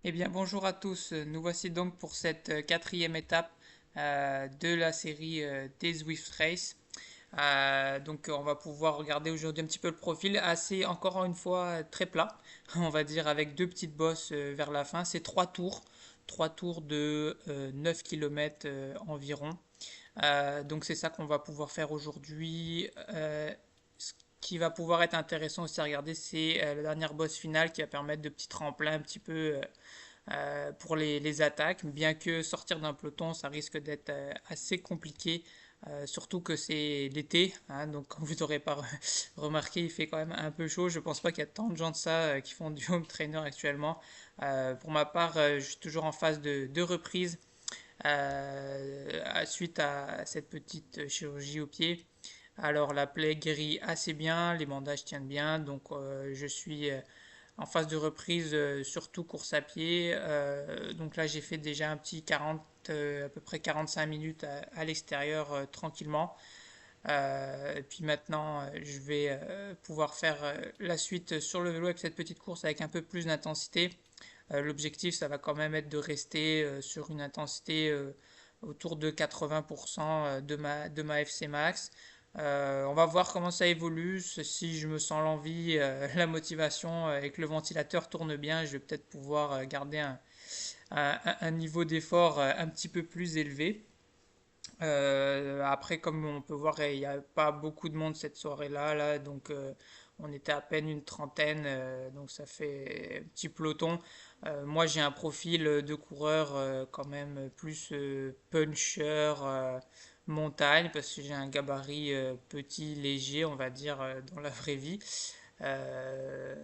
Eh bien, bonjour à tous. Nous voici donc pour cette quatrième étape de la série des Zwift Race. On va pouvoir regarder aujourd'hui un petit peu le profil, assez encore une fois très plat, on va dire avec deux petites bosses vers la fin. C'est trois tours de 9 km environ. Donc c'est ça qu'on va pouvoir faire aujourd'hui. Ce qui va pouvoir être intéressant aussi à regarder, c'est la dernière bosse finale qui va permettre de petits tremplins un petit peu pour les attaques, bien que sortir d'un peloton, ça risque d'être assez compliqué, surtout que c'est l'été, hein, donc comme vous n'aurez pas remarqué, il fait quand même un peu chaud. Je pense pas qu'il y a tant de gens de ça qui font du home trainer actuellement. Pour ma part, je suis toujours en phase de reprise suite à cette petite chirurgie au pied. Alors la plaie guérit assez bien, les bandages tiennent bien, donc je suis en phase de reprise, surtout course à pied. Donc là, j'ai fait déjà un petit 40, à peu près 45 minutes à l'extérieur tranquillement. Et puis maintenant, je vais pouvoir faire la suite sur le vélo avec cette petite course avec un peu plus d'intensité. L'objectif, ça va quand même être de rester sur une intensité autour de 80% de ma FC Max. On va voir comment ça évolue. Si je me sens l'envie, la motivation et que le ventilateur tourne bien, je vais peut-être pouvoir garder un niveau d'effort un petit peu plus élevé. Après, comme on peut voir, il n'y a pas beaucoup de monde cette soirée-là, là, donc on était à peine une trentaine, donc ça fait un petit peloton. Moi, j'ai un profil de coureur quand même plus puncher, montagne, parce que j'ai un gabarit petit, léger, on va dire, dans la vraie vie. Euh,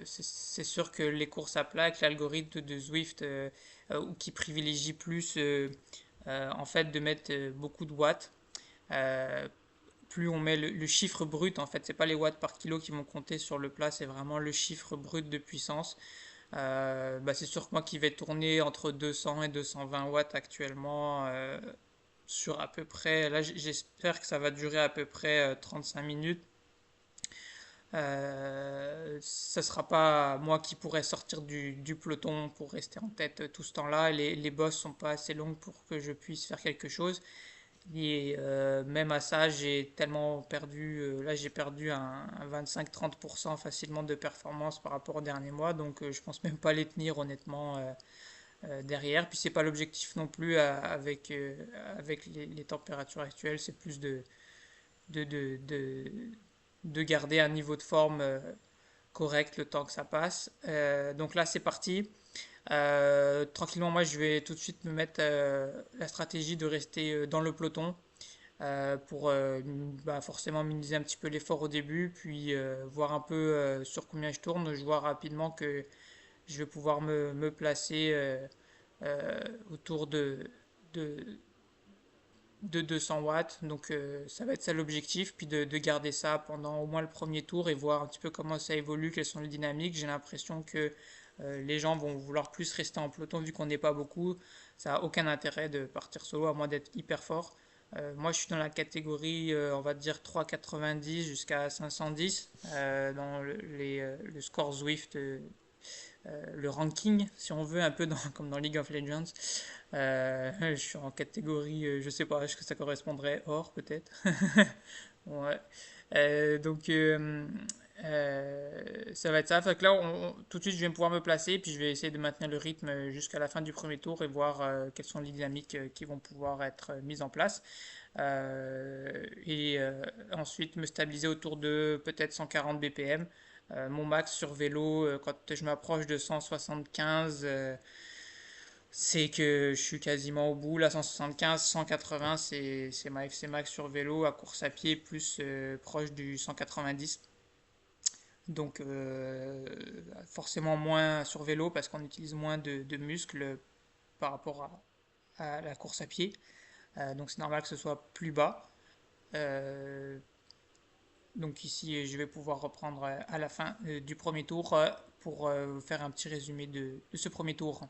c'est sûr que les courses à plat, avec l'algorithme de Zwift, qui privilégie plus en fait de mettre beaucoup de watts. Euh, Plus on met le chiffre brut, en fait, c'est pas les watts par kilo qui vont compter sur le plat, c'est vraiment le chiffre brut de puissance. C'est sûr que moi qui vais tourner entre 200 et 220 watts actuellement sur à peu près, là j'espère que ça va durer à peu près 35 minutes. Ça ne sera pas moi qui pourrais sortir du peloton pour rester en tête tout ce temps-là. Les bosses sont pas assez longues pour que je puisse faire quelque chose. Et même à ça, j'ai tellement perdu. Là, j'ai perdu un 25-30% facilement de performance par rapport au dernier mois. Donc, je pense même pas les tenir honnêtement derrière. Puis, c'est pas l'objectif non plus avec les températures actuelles. C'est plus de, de, de, de garder un niveau de forme correct le temps que ça passe. Donc là, c'est parti. Tranquillement, moi, je vais tout de suite me mettre la stratégie de rester dans le peloton pour forcément minimiser un petit peu l'effort au début, puis voir un peu sur combien je tourne. Je vois rapidement que je vais pouvoir me placer autour de, de 200 watts. Donc ça va être ça l'objectif, puis de garder ça pendant au moins le premier tour et voir un petit peu comment ça évolue, quelles sont les dynamiques. J'ai l'impression que les gens vont vouloir plus rester en peloton vu qu'on n'est pas beaucoup. Ça n'a aucun intérêt de partir solo à moins d'être hyper fort. Moi, je suis dans la catégorie, on va dire 3,90 jusqu'à 510 dans le score Zwift, le ranking, si on veut, un peu comme dans League of Legends. Je suis en catégorie, je sais pas, est-ce que ça correspondrait or peut-être. Ouais. Donc ça va être ça. Fait que là, tout de suite, je vais pouvoir me placer, puis je vais essayer de maintenir le rythme jusqu'à la fin du premier tour et voir quelles sont les dynamiques qui vont pouvoir être mises en place. Ensuite, me stabiliser autour de peut-être 140 BPM. Mon max sur vélo, quand je m'approche de 175, c'est que je suis quasiment au bout. Là, 175, 180, c'est ma FC max sur vélo. À course à pied, plus proche du 190. Donc, forcément moins sur vélo parce qu'on utilise moins de muscles par rapport à la course à pied. Donc, c'est normal que ce soit plus bas. Euh, Donc ici, je vais pouvoir reprendre à la fin du premier tour pour faire un petit résumé de ce premier tour.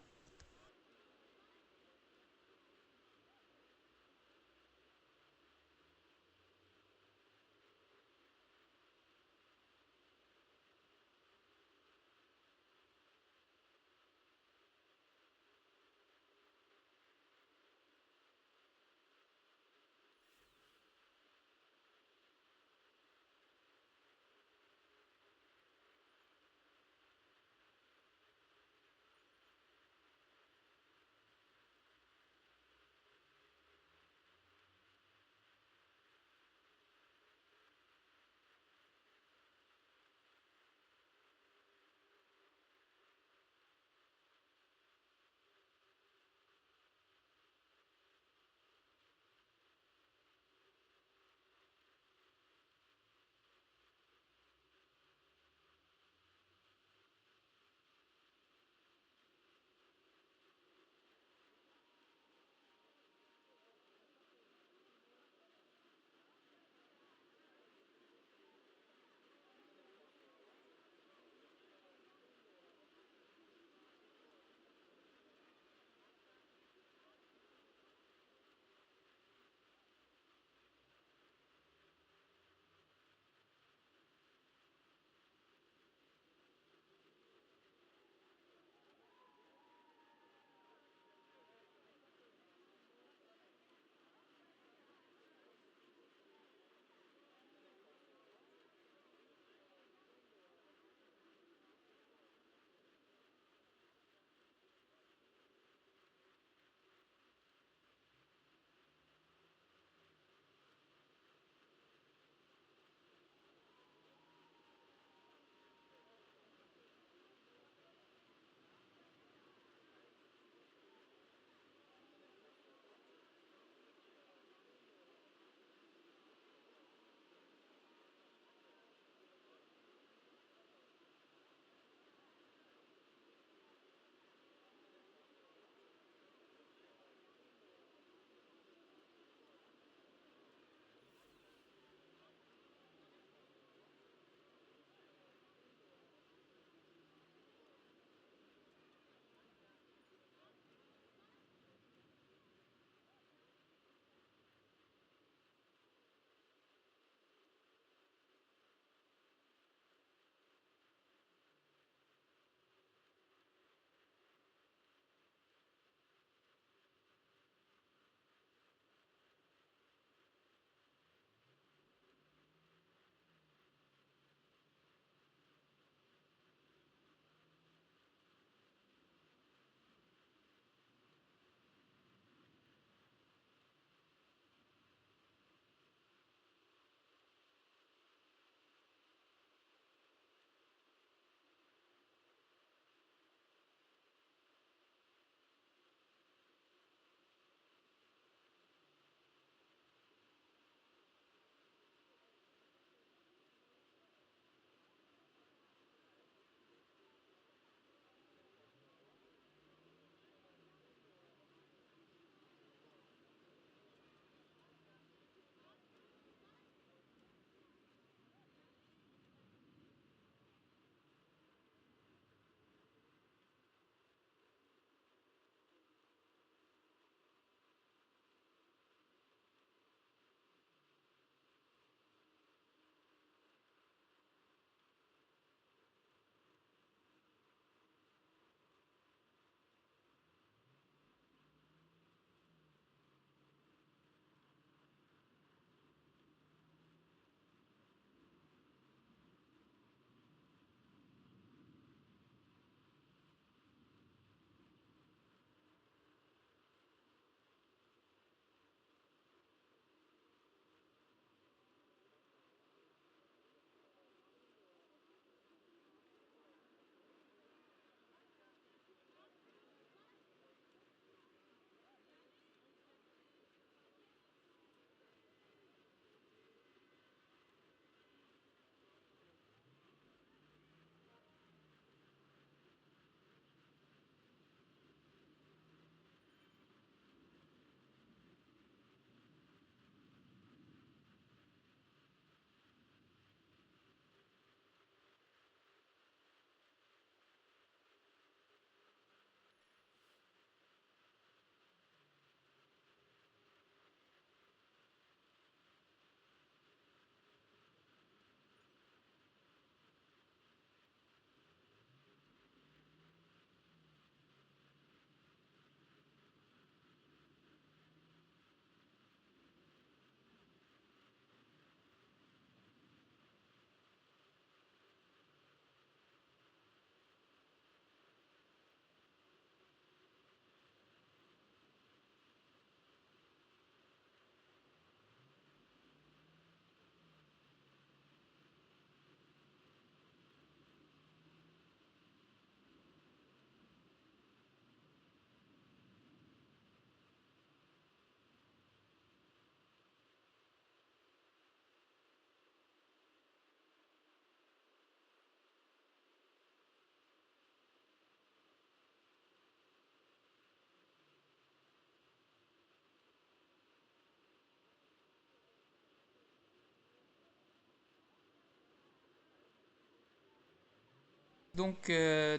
Nous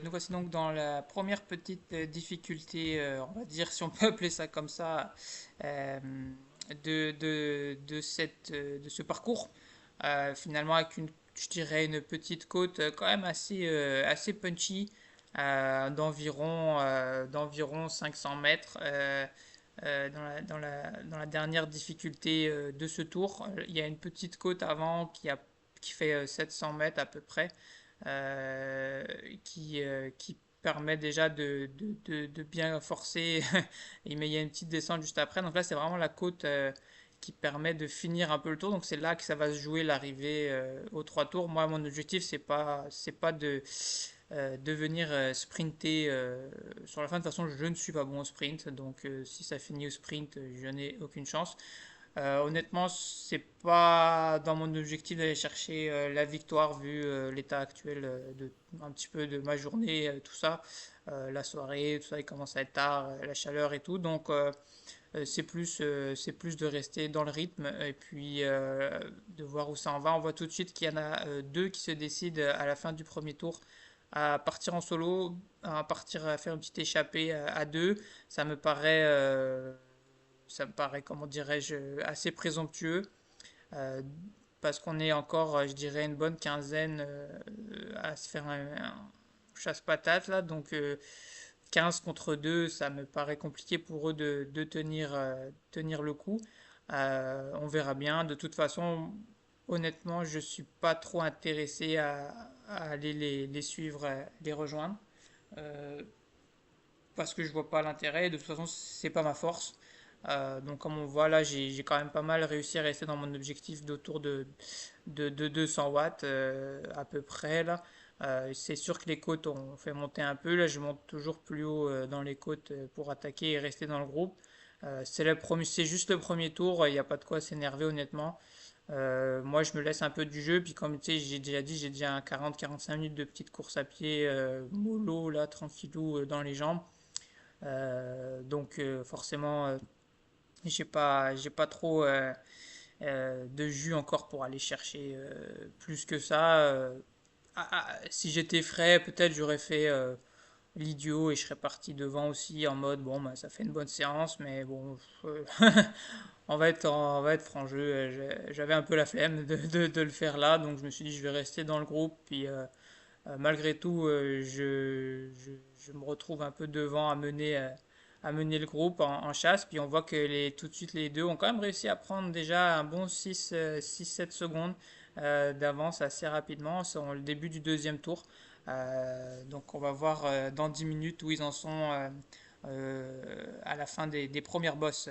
voici donc dans la première petite difficulté, on va dire, si on peut appeler ça comme ça, euh, de ce parcours. Finalement, avec je dirais, une petite côte quand même assez punchy, d'environ 500 mètres. Dans la dernière difficulté de ce tour, il y a une petite côte avant qui fait 700 mètres à peu près, euh, qui permet déjà de bien forcer. Mais il y a une petite descente juste après. Donc là, c'est vraiment la côte qui permet de finir un peu le tour. Donc c'est là que ça va se jouer l'arrivée aux trois tours. Moi, mon objectif, c'est pas de venir sprinter sur la fin. De toute façon, je ne suis pas bon au sprint. Donc si ça finit au sprint, je n'ai aucune chance. Honnêtement, c'est pas dans mon objectif d'aller chercher la victoire vu l'état actuel un petit peu de ma journée, tout ça, la soirée, tout ça, il commence à être tard, la chaleur et tout, donc c'est plus de rester dans le rythme et puis de voir où ça en va. On voit tout de suite qu'il y en a deux qui se décident à la fin du premier tour à partir en solo, à partir à faire une petite échappée à deux. Ça me paraît ça me paraît, comment dirais-je, assez présomptueux, euh, parce qu'on est encore, je dirais, une bonne quinzaine à se faire un chasse-patate, là, donc 15 contre 2, ça me paraît compliqué pour eux de tenir le coup. On verra bien. De toute façon, honnêtement, je suis pas trop intéressé à aller les suivre, les rejoindre, euh, parce que je vois pas l'intérêt. De toute façon, c'est pas ma force. Donc comme on voit là, j'ai quand même pas mal réussi à rester dans mon objectif d'autour de 200 watts à peu près là. C'est sûr que les côtes ont fait monter un peu. Là, je monte toujours plus haut dans les côtes pour attaquer et rester dans le groupe. C'est juste le premier tour, il n'y a pas de quoi s'énerver honnêtement. Moi, je me laisse un peu du jeu, puis comme tu sais, j'ai déjà dit, j'ai déjà 40-45 minutes de petite course à pied mollo, là, tranquillou, dans les jambes. Donc forcément, j'ai pas trop de jus encore pour aller chercher plus que ça. Si j'étais frais, peut-être j'aurais fait l'idiot et je serais parti devant aussi en mode bon, bah, ça fait une bonne séance, mais bon, on va être franc jeu. J'avais un peu la flemme de le faire là, donc je me suis dit je vais rester dans le groupe, puis malgré tout, je me retrouve un peu devant à mener le groupe en chasse. Puis on voit que tout de suite les deux ont quand même réussi à prendre déjà un bon 6-7 secondes d'avance assez rapidement sur le début du deuxième tour. Donc on va voir dans 10 minutes où ils en sont à la fin des premières bosses.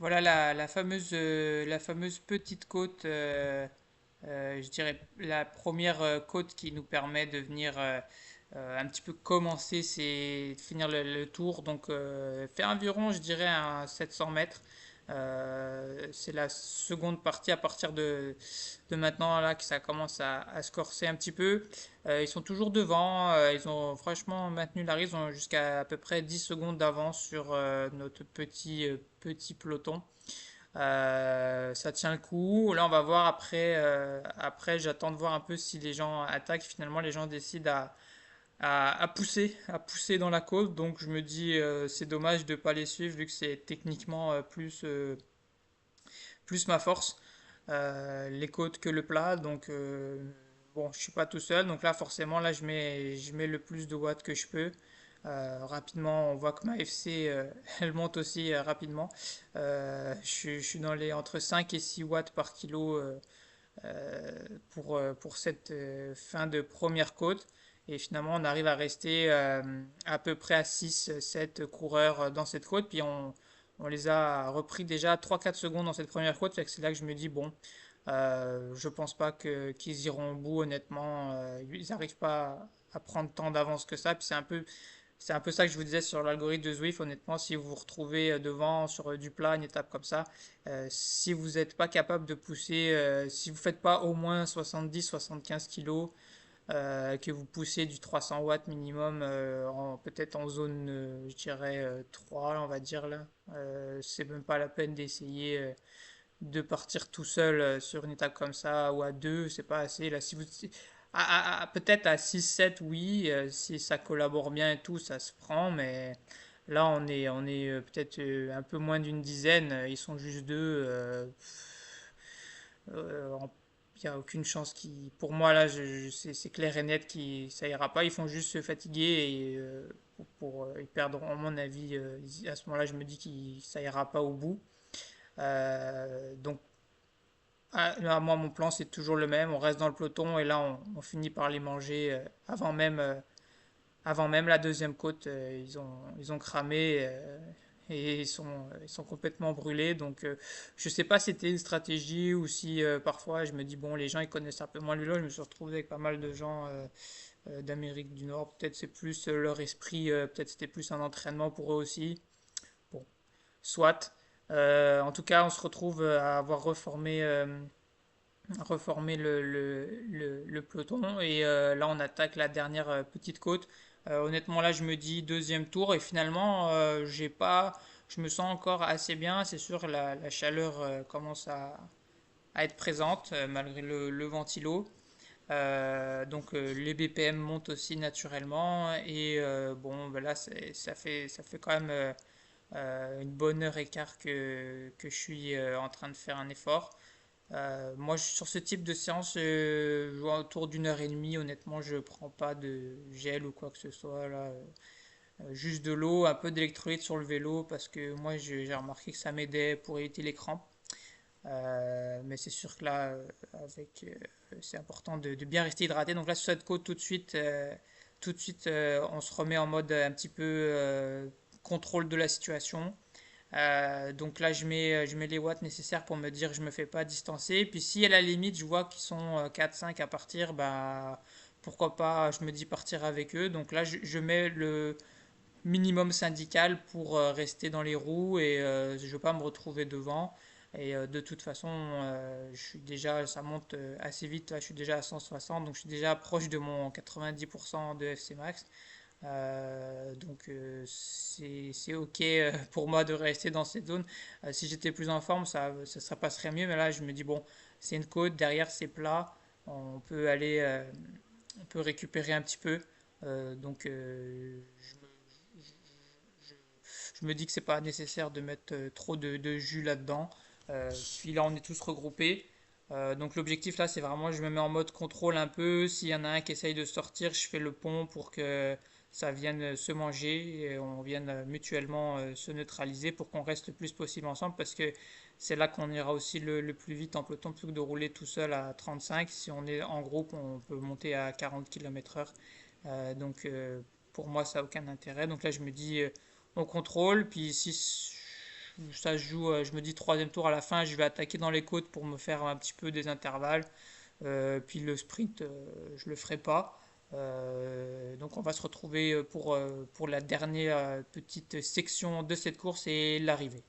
Voilà la fameuse petite côte, je dirais la première côte qui nous permet de venir un petit peu commencer, c'est finir le tour. Donc, fait environ, je dirais, un 700 mètres. C'est la seconde partie à partir de maintenant là que ça commence à se corser un petit peu. Ils sont toujours devant, ils ont franchement maintenu la race, ils ont jusqu'à à peu près 10 secondes d'avance sur notre petit peloton. Ça tient le coup. Là, on va voir après. Après, j'attends de voir un peu si les gens attaquent. Finalement, les gens décident à pousser dans la côte. Donc, je me dis, c'est dommage de ne pas les suivre vu que c'est techniquement plus ma force, les côtes que le plat. Donc, bon, je suis pas tout seul. Donc là, forcément, là, je mets le plus de watts que je peux. Rapidement, on voit que ma FC, elle monte aussi rapidement. Je suis dans les entre 5 et 6 watts par kilo pour cette fin de première côte. Et finalement, on arrive à rester à peu près à 6 7 coureurs dans cette côte. Puis on les a repris déjà 3 4 secondes dans cette première côte. C'est là que je me dis, bon, je pense pas qu'ils iront au bout, honnêtement. Ils n'arrivent pas à prendre tant d'avance que ça. Puis c'est un peu ça que je vous disais sur l'algorithme de Zwift. Honnêtement, si vous vous retrouvez devant sur du plat, une étape comme ça, si vous n'êtes pas capable de pousser, si vous ne faites pas au moins 70-75 kilos, que vous poussez du 300 watts minimum, peut-être en zone, je dirais 3, on va dire là, c'est même pas la peine d'essayer de partir tout seul sur une étape comme ça, ou à deux, c'est pas assez. Là, si vous, peut-être à 6 7 oui, si ça collabore bien et tout, ça se prend, mais là, on est peut-être un peu moins d'une dizaine, ils sont juste deux. Il n'y a aucune chance qui. Pour moi, là, c'est clair et net que ça ira pas. Ils font juste se fatiguer et ils perdront, à mon avis, à ce moment-là, je me dis que ça ira pas au bout. Donc, là, moi, mon plan, c'est toujours le même. On reste dans le peloton et là, on finit par les manger avant même la deuxième côte. Ils ont cramé et ils sont complètement brûlés. Donc, je sais pas si c'était une stratégie ou si parfois je me dis, bon, les gens, ils connaissent un peu moins le vélo. Je me suis retrouvé avec pas mal de gens d'Amérique du Nord. Peut-être c'est plus leur esprit, peut-être c'était plus un entraînement pour eux aussi. Bon, soit. En tout cas, on se retrouve à avoir reformer le peloton. Et là, on attaque la dernière petite côte. Honnêtement, là, je me dis deuxième tour. Et finalement, j'ai pas, je me sens encore assez bien. C'est sûr, la chaleur commence à être présente malgré le ventilo. Donc les BPM montent aussi naturellement. Et bon, ben là, ça fait quand même une bonne heure et quart que je suis en train de faire un effort. Moi, sur ce type de séance, autour d'une heure et demie, honnêtement, je prends pas de gel ou quoi que ce soit là. Juste de l'eau, un peu d'électrolyte sur le vélo parce que moi, j'ai remarqué que ça m'aidait pour éviter les crampes. Mais c'est sûr que là, c'est important de bien rester hydraté. Donc là, sur cette côte, tout de suite, on se remet en mode un petit peu contrôle de la situation. Donc là, je mets les watts nécessaires pour me dire que je me fais pas distancer. Puis si à la limite, je vois qu'ils sont 4-5 à partir, bah pourquoi pas, je me dis partir avec eux. Donc là, je mets le minimum syndical pour rester dans les roues et je ne veux pas me retrouver devant. Et de toute façon, je suis déjà, ça monte assez vite. Là, je suis déjà à 160, donc je suis déjà proche de mon 90% de FC Max. Donc c'est ok pour moi de rester dans cette zone. Si j'étais plus en forme, ça passerait mieux. Mais là, je me dis, bon, c'est une côte, derrière c'est plat, on peut aller, on peut récupérer un petit peu. Donc je me dis que c'est pas nécessaire de mettre trop de jus là-dedans. Puis là, on est tous regroupés. Donc l'objectif là, c'est vraiment, je me mets en mode contrôle un peu. S'il y en a un qui essaye de sortir, je fais le pont pour que ça vienne se manger et on vienne mutuellement se neutraliser pour qu'on reste le plus possible ensemble parce que c'est là qu'on ira aussi le plus vite en peloton plutôt que de rouler tout seul à 35. Si on est en groupe, on peut monter à 40 km/h. Donc pour moi, ça n'a aucun intérêt. Donc là, je me dis, on contrôle. Puis si Ça se joue, je me dis troisième tour à la fin, je vais attaquer dans les côtes pour me faire un petit peu des intervalles. Puis le sprint, je le ferai pas. Donc on va se retrouver pour la dernière petite section de cette course et l'arrivée.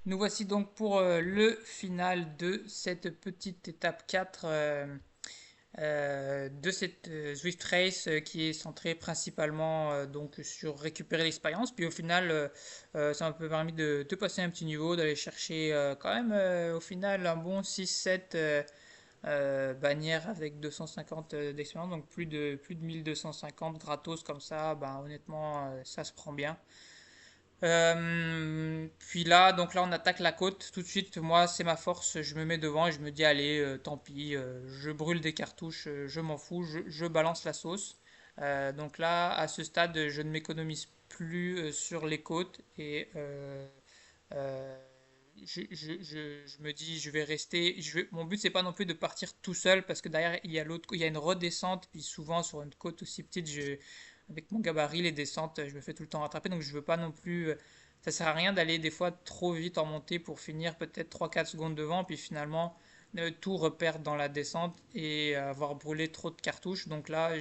Nous voici donc pour le final de cette petite étape 4 de cette Zwift Race qui est centrée principalement donc sur récupérer l'expérience. Puis au final, ça m'a permis de passer un petit niveau, d'aller chercher quand même au final un bon 6-7 bannières avec 250 d'expérience, donc plus de 1250 gratos comme ça. Ben, honnêtement, ça se prend bien. Puis là, donc là, on attaque la côte. Tout de suite, moi, c'est ma force. Je me mets devant et je me dis, allez, tant pis, je brûle des cartouches, je m'en fous, je balance la sauce. Donc là, à ce stade, je ne m'économise plus sur les côtes et euh, je me dis, je vais rester. Mon but, c'est pas non plus de partir tout seul parce que derrière, il y a une redescente. Puis souvent, sur une côte aussi petite, avec mon gabarit, les descentes, je me fais tout le temps rattraper. Donc, je veux pas non plus. Ça sert à rien d'aller des fois trop vite en montée pour finir peut-être 3-4 secondes devant. Puis finalement, tout reperdre dans la descente et avoir brûlé trop de cartouches. Donc là,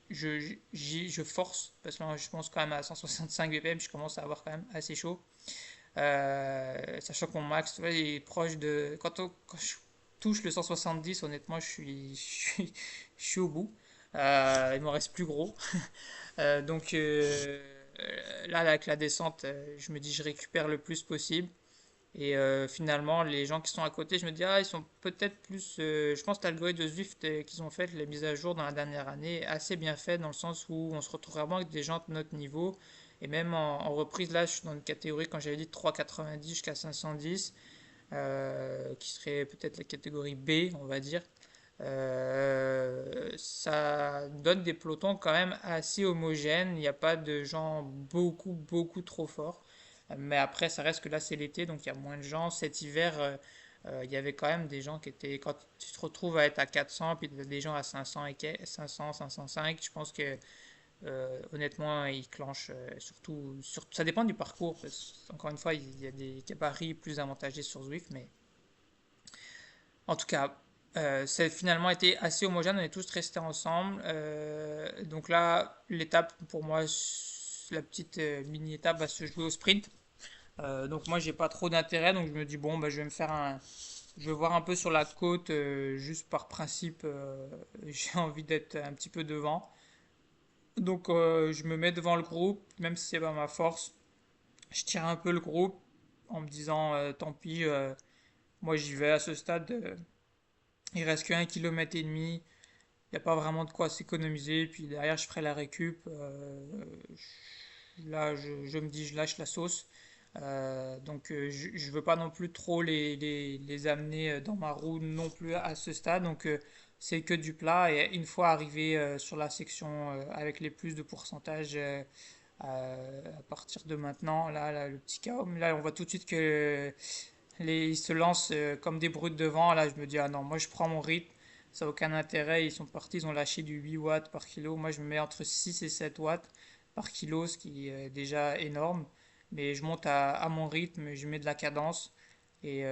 je force parce que là, je pense quand même à 165 BPM. Je commence à avoir quand même assez chaud. Sachant que mon max, tu vois, il est proche de. Quand je touche le 170, honnêtement, je suis au bout. Il m'en reste plus gros. Donc là, avec la descente, je me dis je récupère le plus possible. Et finalement, les gens qui sont à côté, je me dis, ah, ils sont peut-être plus. Je pense que l'algorithme de Zwift qu'ils ont fait, les mises à jour dans la dernière année, est assez bien fait dans le sens où on se retrouve vraiment avec des gens de notre niveau. Et même en reprise, là, je suis dans une catégorie, quand j'avais dit 3,90 jusqu'à 510, qui serait peut-être la catégorie B, on va dire. Ça donne des pelotons quand même assez homogènes. Il n'y a pas de gens beaucoup, beaucoup trop forts. Mais après, ça reste que là, c'est l'été, donc il y a moins de gens. Cet hiver, il y avait quand même des gens qui étaient. Quand tu te retrouves à être à 400, puis des gens à 500 et 500, 505, je pense que honnêtement, ils clenchent ça dépend du parcours. Encore une fois, il y a des gabarits plus avantagés sur Zwift, mais en tout cas, ça a finalement été assez homogène, on est tous restés ensemble. Donc là, l'étape, pour moi, la petite mini-étape va se jouer au sprint. Donc moi, j'ai pas trop d'intérêt, donc je me dis, bon, bah, je vais voir un peu sur la côte, juste par principe, j'ai envie d'être un petit peu devant. Donc je me mets devant le groupe, même si c'est pas ma force. Je tire un peu le groupe en me disant, tant pis, moi j'y vais à ce stade. Il reste que 1,5 km. Il n'y a pas vraiment de quoi s'économiser. Puis derrière, je ferai la récup. Là, je me dis, je lâche la sauce. Donc, je ne veux pas non plus trop les amener dans ma roue non plus à ce stade. Donc, c'est que du plat. Et une fois arrivé sur la section avec les plus de pourcentage à partir de maintenant, là, le petit chaos, là, on voit tout de suite que ils se lancent comme des brutes devant. Là, je me dis, ah non, moi je prends mon rythme. Ça n'a aucun intérêt. Ils sont partis, ils ont lâché du 8 watts par kilo. Moi, je me mets entre 6 et 7 watts par kilo, ce qui est déjà énorme. Mais je monte à mon rythme, je mets de la cadence. Et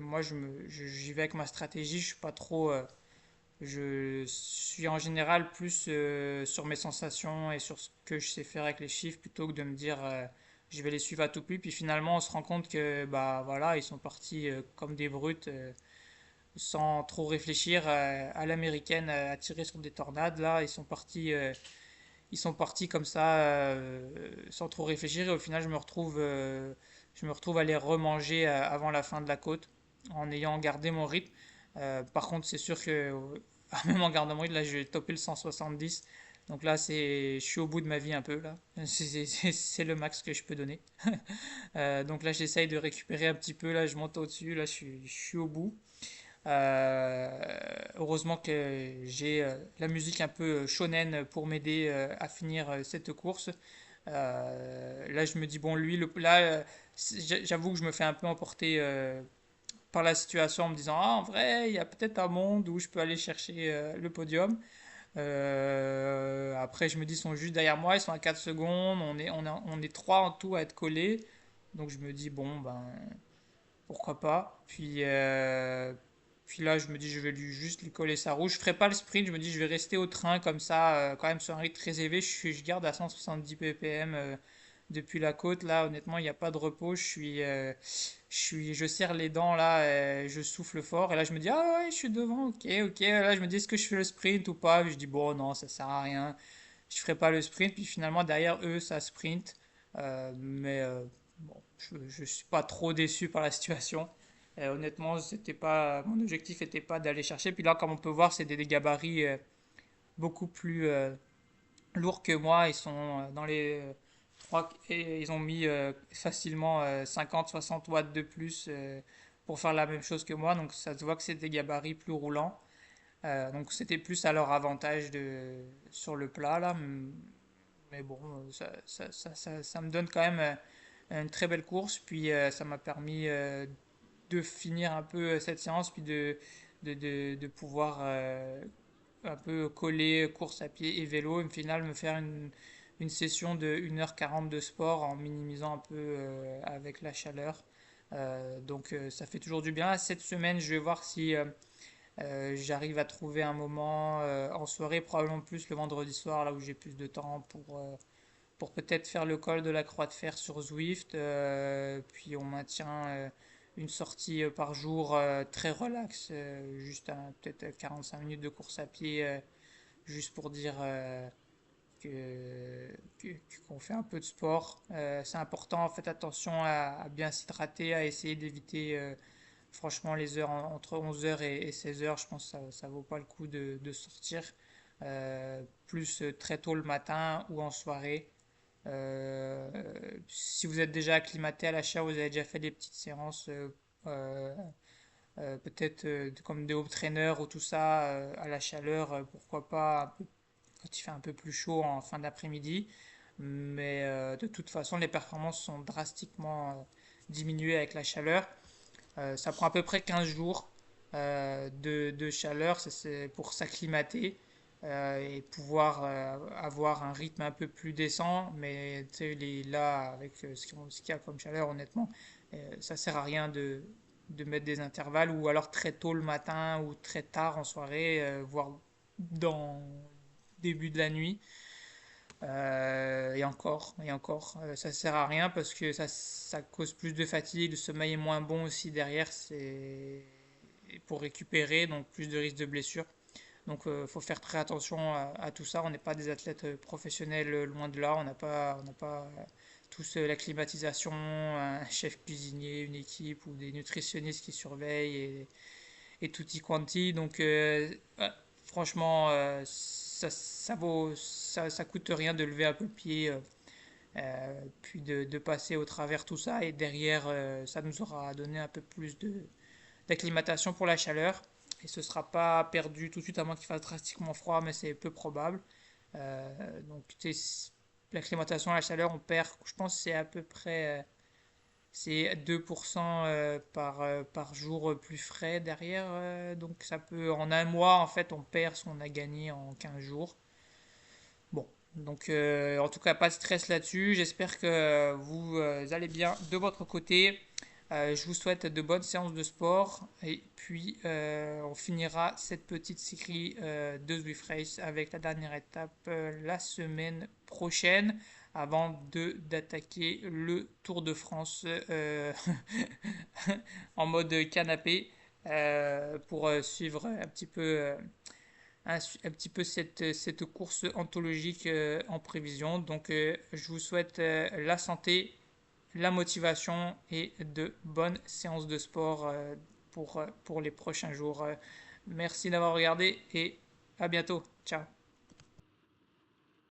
moi, j'y vais avec ma stratégie. Je suis pas trop. Je suis en général plus sur mes sensations et sur ce que je sais faire avec les chiffres plutôt que de me dire je vais les suivre à tout prix. Puis finalement, on se rend compte que bah voilà, ils sont partis comme des brutes sans trop réfléchir à l'américaine à tirer sur des tornades. Là, ils sont partis comme ça sans trop réfléchir et au final, je me retrouve à les remanger avant la fin de la côte en ayant gardé mon rythme. Par contre, c'est sûr que même en gardant mon rythme, là, je vais topper le 170. Donc là, je suis au bout de ma vie un peu là. C'est le max que je peux donner. Donc là, j'essaye de récupérer un petit peu. Là, je monte au-dessus. Là, je suis au bout. Euh, Heureusement que j'ai la musique un peu shonen pour m'aider à finir cette course. Là, je me dis, bon, lui, là, j'avoue que je me fais un peu emporter par la situation en me disant, ah, en vrai, il y a peut-être un monde où je peux aller chercher le podium. Après, je me dis, ils sont juste derrière moi, ils sont à 4 secondes, on est 3 en tout à être collés. Donc, je me dis, bon, ben, pourquoi pas. Puis là, je me dis, je vais juste lui coller sa roue. Je ferai pas le sprint, je me dis, je vais rester au train comme ça, quand même sur un rythme très élevé. Je garde à 170 ppm depuis la côte. Là, honnêtement, il n'y a pas de repos. Je serre les dents là, je souffle fort. Et là, je me dis, ah ouais, je suis devant, ok, ok. Là, je me dis, est-ce que je fais le sprint ou pas? Puis je dis, bon, non, ça sert à rien. Je ferai pas le sprint. Puis finalement, derrière eux, ça sprint. Bon, je suis pas trop déçu par la situation. Honnêtement, c'était pas, mon objectif n'était pas d'aller chercher. Puis là, comme on peut voir, c'est des gabarits beaucoup plus lourds que moi. Ils sont dans les et ils ont mis facilement 50-60 watts de plus pour faire la même chose que moi. Donc ça se voit que c'est des gabarits plus roulants. Donc c'était plus à leur avantage sur le plat là. Mais bon, ça me donne quand même une très belle course. Puis ça m'a permis de finir un peu cette séance, puis de pouvoir un peu coller course à pied et vélo, et au final me faire une session de 1h40 de sport en minimisant un peu avec la chaleur. Ça fait toujours du bien. Cette semaine, je vais voir si j'arrive à trouver un moment en soirée, probablement plus le vendredi soir, là où j'ai plus de temps pour peut-être faire le col de la Croix de Fer sur Zwift. Puis on maintient une sortie par jour très relax, juste peut-être 45 minutes de course à pied, juste pour dire qu'on fait un peu de sport. C'est important, faites attention à bien s'hydrater, à essayer d'éviter franchement les heures entre 11h et 16h. Je pense que ça vaut pas le coup de sortir. Plus très tôt le matin ou en soirée. Euh, Si vous êtes déjà acclimaté à la chaleur, vous avez déjà fait des petites séances, euh, peut-être comme des home trainers ou tout ça, à la chaleur, pourquoi pas un peu quand il fait un peu plus chaud en fin d'après-midi. Mais de toute façon, les performances sont drastiquement diminuées avec la chaleur. Ça prend à peu près 15 jours de chaleur, c'est pour s'acclimater et pouvoir avoir un rythme un peu plus décent. Mais tu sais, là, avec ce qu'il y a comme chaleur, honnêtement, ça sert à rien de mettre des intervalles ou alors très tôt le matin ou très tard en soirée, voire dans début de la nuit. Et encore, ça sert à rien parce que ça cause plus de fatigue, le sommeil est moins bon aussi derrière, c'est pour récupérer, donc plus de risques de blessure. Donc il faut faire très attention à tout ça. On n'est pas des athlètes professionnels, loin de là. On n'a pas tous la climatisation, un chef cuisinier, une équipe ou des nutritionnistes qui surveillent et tutti quanti. Donc, ouais, franchement, ça coûte rien de lever un peu le pied, puis de passer au travers tout ça. Et derrière, ça nous aura donné un peu plus d'acclimatation pour la chaleur. Et ce ne sera pas perdu tout de suite, à moins qu'il fasse drastiquement froid, mais c'est peu probable. Donc, l'acclimatation à la chaleur, on perd, je pense, c'est à peu près c'est 2% par jour plus frais derrière. Donc ça peut, en un mois, en fait, on perd ce qu'on a gagné en 15 jours. Bon, donc en tout cas, pas de stress là-dessus. J'espère que vous allez bien de votre côté. Je vous souhaite de bonnes séances de sport. Et puis, on finira cette petite série de Zwift Race avec la dernière étape la semaine prochaine avant d'attaquer le Tour de France en mode canapé pour suivre un petit peu cette course anthologique en prévision. Donc je vous souhaite la santé, la motivation et de bonnes séances de sport pour les prochains jours. Merci d'avoir regardé et à bientôt. Ciao.